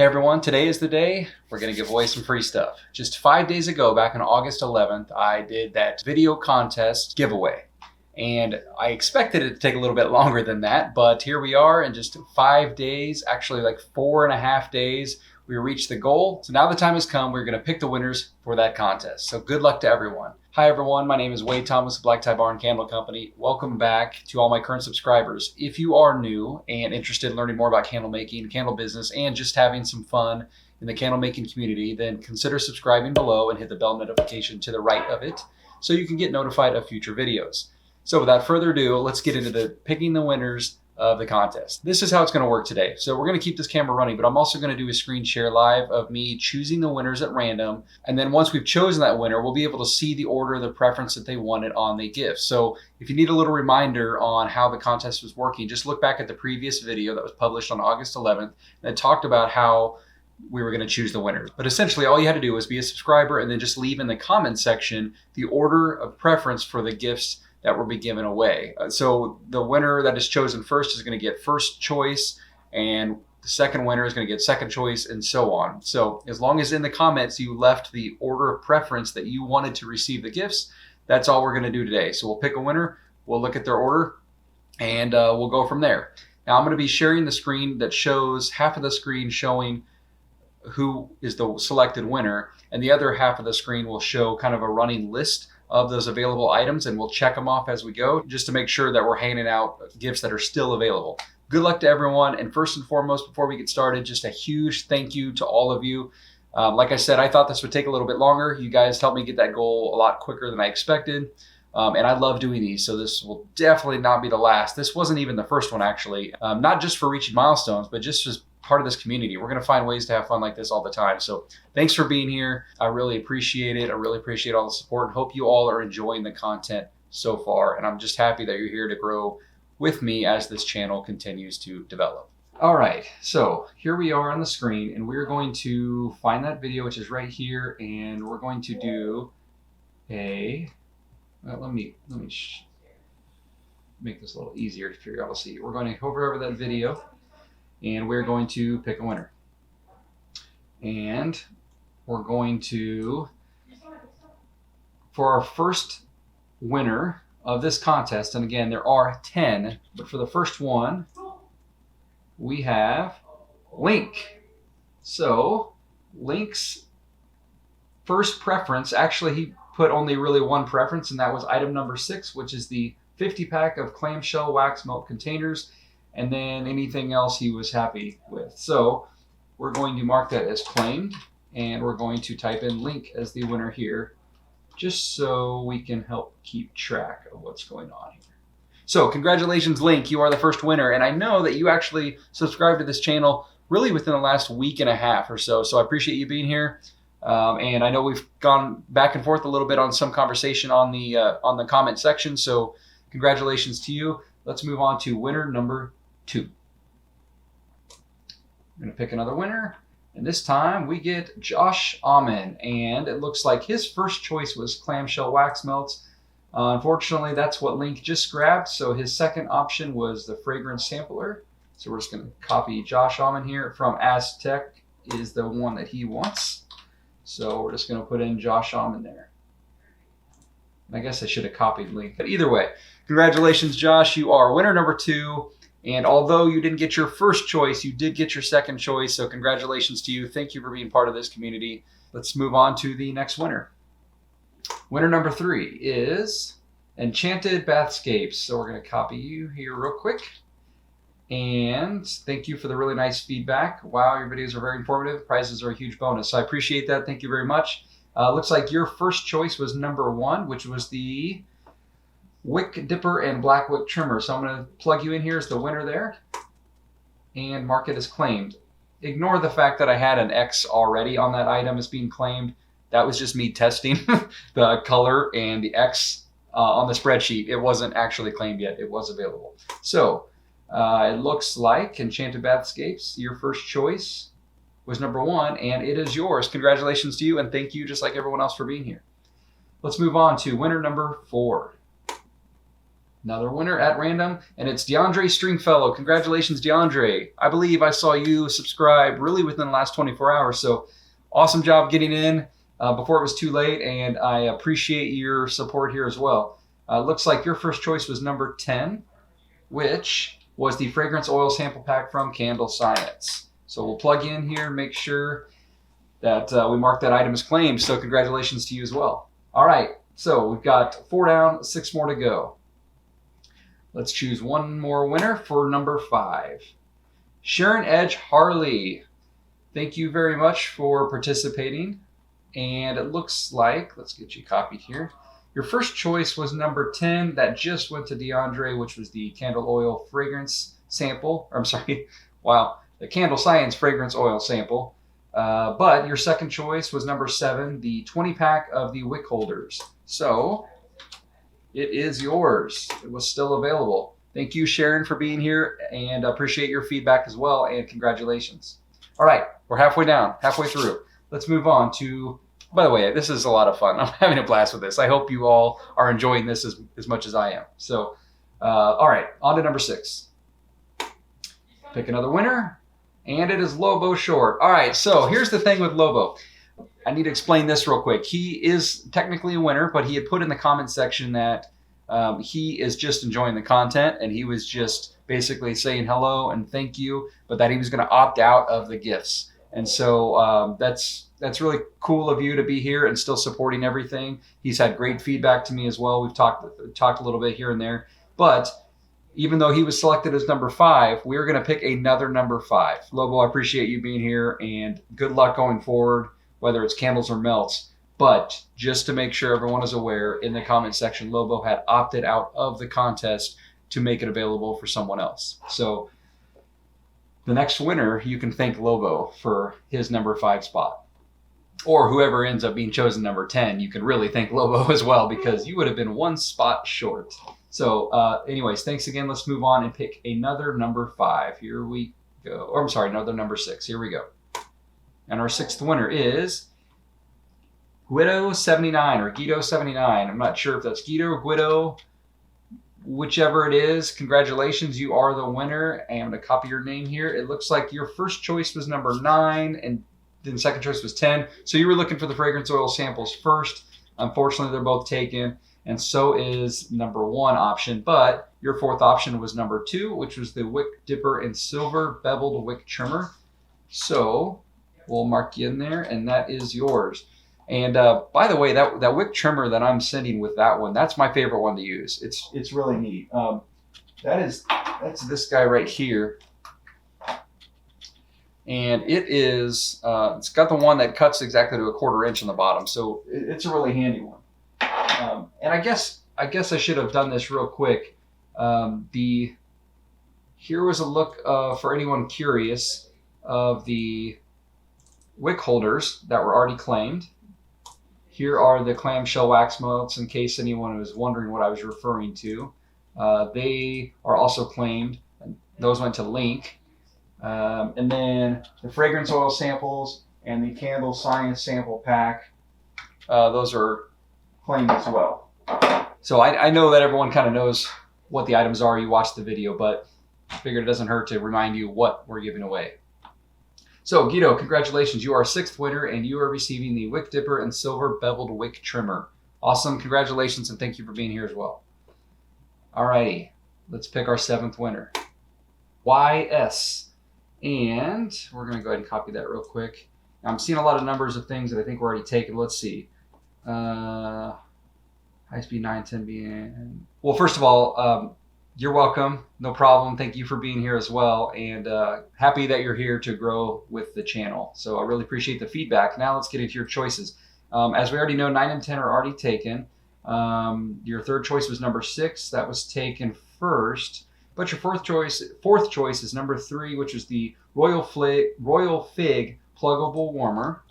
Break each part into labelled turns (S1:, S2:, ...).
S1: Hey everyone, today is the day we're going to give away some free stuff. Just 5 days ago, back on August 11th, I did that video contest giveaway. And I expected it to take a little bit longer than that, but here we are in just 5 days, actually like 4.5 days, we reached the goal. So now the time has come, we're going to pick the winners for that contest. So good luck to everyone. Hi everyone, my name is Wade Thomas of Black Tie Bar and Candle Company. Welcome back to all my current subscribers. If you are new and interested in learning more about candle making, candle business, and just having some fun in the candle making community, then consider subscribing below and hit the bell notification to the right of it so you can get notified of future videos. So without further ado, let's get into the picking the winners of the contest. This is how it's going to work today. So we're going to keep this camera running, but I'm also going to do a screen share live of me choosing the winners at random. And then once we've chosen that winner, we'll be able to see the order, the preference that they wanted on the gift. So if you need a little reminder on how the contest was working, just look back at the previous video that was published on August 11th that talked about how we were going to choose the winners. But essentially all you had to do was be a subscriber and then just leave in the comment section the order of preference for the gifts that will be given away. So the winner that is chosen first is going to get first choice, and the second winner is going to get second choice, and so on. So as long as in the comments you left the order of preference that you wanted to receive the gifts, that's all we're going to do today. So we'll pick a winner, we'll look at their order, and we'll go from there. Now I'm going to be sharing the screen that shows half of the screen showing who is the selected winner, and the other half of the screen will show kind of a running list of those available items, and we'll check them off as we go just to make sure that we're handing out gifts that are still available. Good luck to everyone, and first and foremost, before we get started, just a huge thank you to all of you. Like I said, I thought this would take a little bit longer. You guys helped me get that goal a lot quicker than I expected, and I love doing these, so this will definitely not be the last. This wasn't even the first one, actually, not just for reaching milestones, but just as part of this community. We're going to find ways to have fun like this all the time. So thanks for being here. I really appreciate it. I really appreciate all the support and hope you all are enjoying the content so far. And I'm just happy that you're here to grow with me as this channel continues to develop. All right, so here we are on the screen, and we're going to find that video, which is right here. And we're going to do let me make this a little easier for you all to see. We're going to hover over that video, and we're going to pick a winner. And we're going to, for our first winner of this contest, and again, there are 10, but for the first one, we have Link. So Link's first preference, actually he put only really one preference, and that was item number 6, which is the 50 pack of clamshell wax melt containers. And then anything else he was happy with. So we're going to mark that as claimed, and we're going to type in Link as the winner here, just so we can help keep track of what's going on here. So congratulations, Link, you are the first winner. And I know that you actually subscribed to this channel really within the last week and a half or so. So I appreciate you being here. And I know we've gone back and forth a little bit on some conversation on the comment section. So congratulations to you. Let's move on to winner number 2. I'm going to pick another winner, and this time we get Josh Amen, and it looks like his first choice was clamshell wax melts. Unfortunately, that's what Link just grabbed, so his second option was the fragrance sampler. So we're just going to copy Josh Amen here from Aztec is the one that he wants. So we're just going to put in Josh Amen there. I guess I should have copied Link, but either way, congratulations, Josh. You are winner number 2. And although you didn't get your first choice, you did get your second choice. So congratulations to you. Thank you for being part of this community. Let's move on to the next winner. Winner number 3 is Enchanted Bathscapes. So we're going to copy you here real quick. And thank you for the really nice feedback. Wow, your videos are very informative. Prizes are a huge bonus. So I appreciate that. Thank you very much. Looks like your first choice was number 1, which was the Wick Dipper and Black Wick Trimmer. So I'm going to plug you in here as the winner there and mark it as claimed. Ignore the fact that I had an X already on that item as being claimed. That was just me testing the color and the X on the spreadsheet. It wasn't actually claimed yet. It was available. So it looks like Enchanted Bathscapes, your first choice was number 1, and it is yours. Congratulations to you, and thank you just like everyone else for being here. Let's move on to winner number 4. Another winner at random, and it's DeAndre Stringfellow. Congratulations, DeAndre. I believe I saw you subscribe really within the last 24 hours, so awesome job getting in before it was too late, and I appreciate your support here as well. Looks like your first choice was number 10, which was the fragrance oil sample pack from Candle Science. So we'll plug in here and make sure that we mark that item as claimed. So congratulations to you as well. All right, so we've got 4 down, 6 more to go. Let's choose one more winner for number 5. Sharon Edge Harley. Thank you very much for participating. And it looks like, let's get you copied here. Your first choice was number 10. That just went to DeAndre, which was the candle oil fragrance sample. Or I'm sorry, wow, the Candle Science fragrance oil sample. But your second choice was number 7, the 20-pack of the wick holders. So it is yours. It was still available. Thank you, Sharon, for being here, and I appreciate your feedback as well, and congratulations. All right, we're halfway down, halfway through. Let's move on to, by the way, this is a lot of fun. I'm having a blast with this. I hope you all are enjoying this as much as I am. So, all right, on to number 6. Pick another winner, and it is Lobo Short. All right, so here's the thing with Lobo. I need to explain this real quick. He is technically a winner, but he had put in the comment section that he is just enjoying the content, and he was just basically saying hello and thank you, but that he was going to opt out of the gifts. And so that's really cool of you to be here and still supporting everything. He's had great feedback to me as well. We've talked a little bit here and there, but even though he was selected as number 5, we're going to pick another number 5. Lobo, I appreciate you being here, and good luck going forward, whether it's candles or melts. But just to make sure everyone is aware, in the comment section, Lobo had opted out of the contest to make it available for someone else. So the next winner, you can thank Lobo for his number 5 spot. Or whoever ends up being chosen number 10, you can really thank Lobo as well, because you would have been 1 spot short. So anyways, thanks again. Let's move on and pick another number 5. Here we go. Or I'm sorry, another number 6. Here we go. And our 6th winner is Guido79 or Guido79. I'm not sure if that's Guido or Guido, whichever it is. Congratulations, you are the winner. And I'm going to copy your name here. It looks like your first choice was number 9, and then second choice was 10. So you were looking for the fragrance oil samples first. Unfortunately, they're both taken, and so is number 1 option. But your 4th option was number 2, which was the Wick Dipper and Silver Beveled Wick Trimmer. So we'll mark you in there, and that is yours. And by the way, that wick trimmer that I'm sending with that one, that's my favorite one to use. It's really neat. That's this guy right here. And it is, it's got the one that cuts exactly to a 1/4 inch on the bottom. So it's a really handy one. And I guess I should have done this real quick. Here was a look for anyone curious of the wick holders that were already claimed. Here are the clamshell wax melts, in case anyone was wondering what I was referring to. They are also claimed. Those went to Link. And then the fragrance oil samples and the Candle Science sample pack, those are claimed as well. So I know that everyone kind of knows what the items are. You watched the video, but I figured it doesn't hurt to remind you what we're giving away. So Guido, congratulations. You are 6th winner, and you are receiving the Wick Dipper and Silver Beveled Wick Trimmer. Awesome. Congratulations, and thank you for being here as well. Alrighty, let's pick our 7th winner. YS. And we're going to go ahead and copy that real quick. Now, I'm seeing a lot of numbers of things that I think were already taken. Let's see. High speed 910 being. Well, first of all, you're welcome. No problem. Thank you for being here as well. And happy that you're here to grow with the channel. So I really appreciate the feedback. Now let's get into your choices. As we already know, 9 and 10 are already taken. Your 3rd choice was number 6. That was taken first. But your 4th choice is number 3, which is the Royal Fig Pluggable Warmer.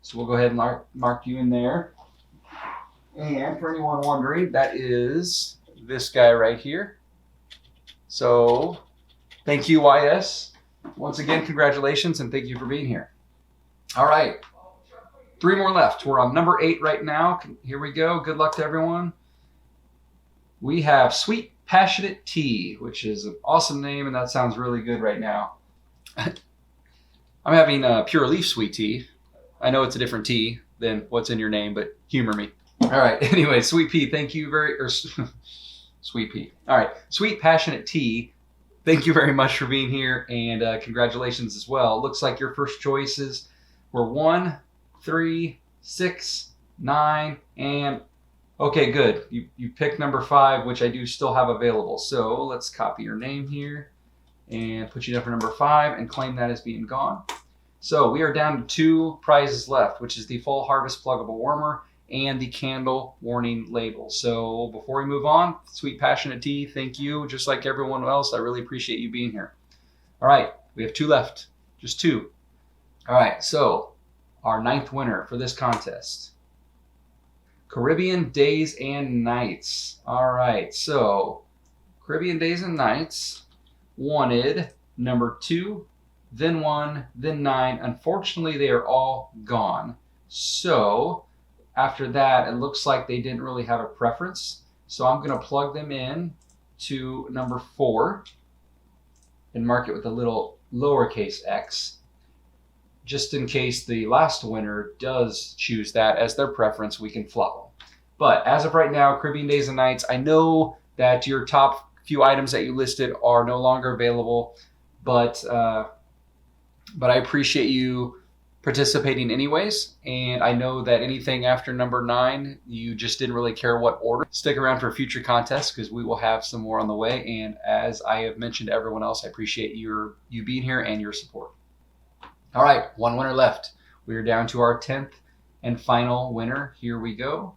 S1: So we'll go ahead and mark you in there. And for anyone wondering, that is this guy right here. So thank you, YS. Once again, congratulations, and thank you for being here. All right, 3 more left. We're on number 8 right now. Here we go. Good luck to everyone. We have Sweet Passionate Tea, which is an awesome name, and that sounds really good right now. I'm having Pure Leaf Sweet Tea. I know it's a different tea than what's in your name, but humor me. All right. Anyway, Sweet Pea, thank you Sweet Pea. All right. Sweet Passionate Tea, thank you very much for being here, and congratulations as well. Looks like your first choices were 1, 3, 6, 9, and okay, good. You picked number 5, which I do still have available. So let's copy your name here and put you down for number 5 and claim that as being gone. So we are down to 2 prizes left, which is the Full Harvest Pluggable Warmer and the candle warning label. So before we move on, Sweet Passionate Tea, thank you. Just like everyone else, I really appreciate you being here. All right, we have 2 left, just 2. All right, so our 9th winner for this contest, Caribbean Days and Nights. All right, so Caribbean Days and Nights wanted number 2, then 1, then 9. Unfortunately, they are all gone. So after that, it looks like they didn't really have a preference. So I'm going to plug them in to number 4 and mark it with a little lowercase x, just in case the last winner does choose that as their preference. We can follow. But as of right now, Caribbean Days and Nights, I know that your top few items that you listed are no longer available, but I appreciate you participating anyways, and I know that anything after number 9, you just didn't really care what order. Stick around for future contests because we will have some more on the way, and as I have mentioned to everyone else, I appreciate you being here and your support. All right, 1 winner left. We are down to our 10th and final winner. Here we go.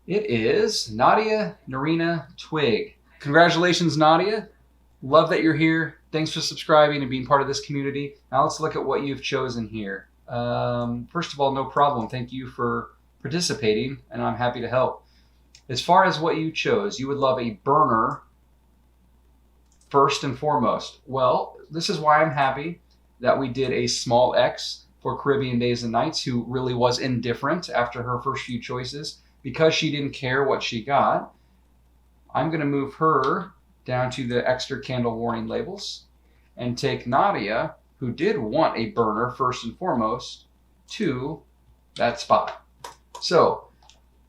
S1: It is Nadia Narina Twig. Congratulations, Nadia. Love that you're here. Thanks for subscribing and being part of this community. Now let's look at what you've chosen here. First of all, no problem. Thank you for participating, and I'm happy to help. As far as what you chose, you would love a burner first and foremost. Well, this is why I'm happy that we did a small X for Caribbean Days and Nights, who really was indifferent after her first few choices. Because she didn't care what she got, I'm going to move her down to the extra candle warning labels and take Nadia, who did want a burner first and foremost, to that spot. So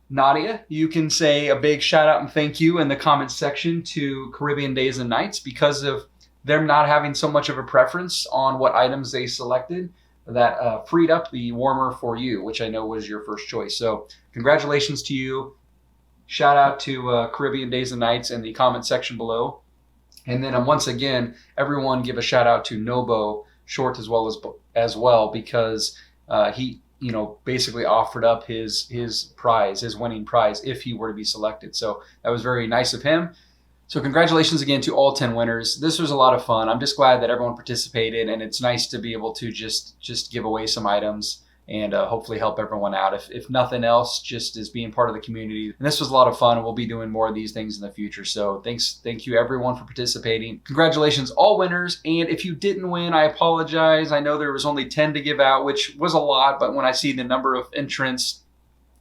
S1: Nadia, you can say a big shout out and thank you in the comments section to Caribbean Days and Nights because of them not having so much of a preference on what items they selected. That freed up the warmer for you, which I know was your first choice. So congratulations to you. Shout out to Caribbean Days and Nights in the comment section below. And then once again, everyone give a shout out to Nobo Short as well because he basically offered up his prize, his winning prize, if he were to be selected. So that was very nice of him. So congratulations again to all 10 winners. This was a lot of fun. I'm just glad that everyone participated, and it's nice to be able to just give away some items and hopefully help everyone out. If nothing else, just as being part of the community. And this was a lot of fun, and we'll be doing more of these things in the future. So thank you everyone for participating. Congratulations all winners. And if you didn't win, I apologize. I know there was only 10 to give out, which was a lot, but when I see the number of entrants,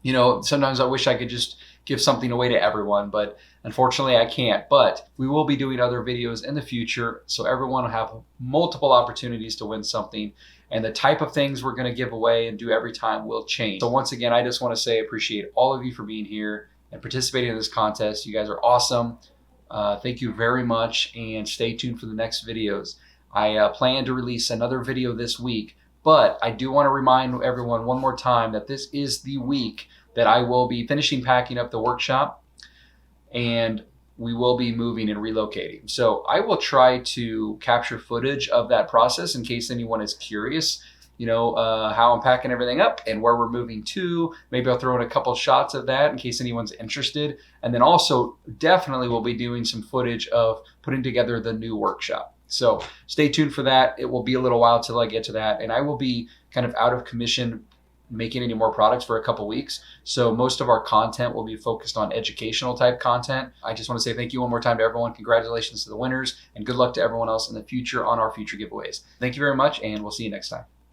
S1: sometimes I wish I could just give something away to everyone, but unfortunately I can't. But we will be doing other videos in the future, so everyone will have multiple opportunities to win something, and the type of things we're going to give away and do every time will change. So once again, I just want to say I appreciate all of you for being here and participating in this contest. You guys are awesome. Thank you very much, and stay tuned for the next videos. I plan to release another video this week, but I do want to remind everyone one more time that this is the week that I will be finishing packing up the workshop, and we will be moving and relocating. So I will try to capture footage of that process in case anyone is curious, how I'm packing everything up and where we're moving to. Maybe I'll throw in a couple shots of that in case anyone's interested. And then also definitely we'll be doing some footage of putting together the new workshop. So stay tuned for that. It will be a little while till I get to that, and I will be kind of out of commission making any more products for a couple weeks. So most of our content will be focused on educational type content. I just want to say thank you one more time to everyone. Congratulations to the winners, and good luck to everyone else in the future on our future giveaways. Thank you very much, and we'll see you next time.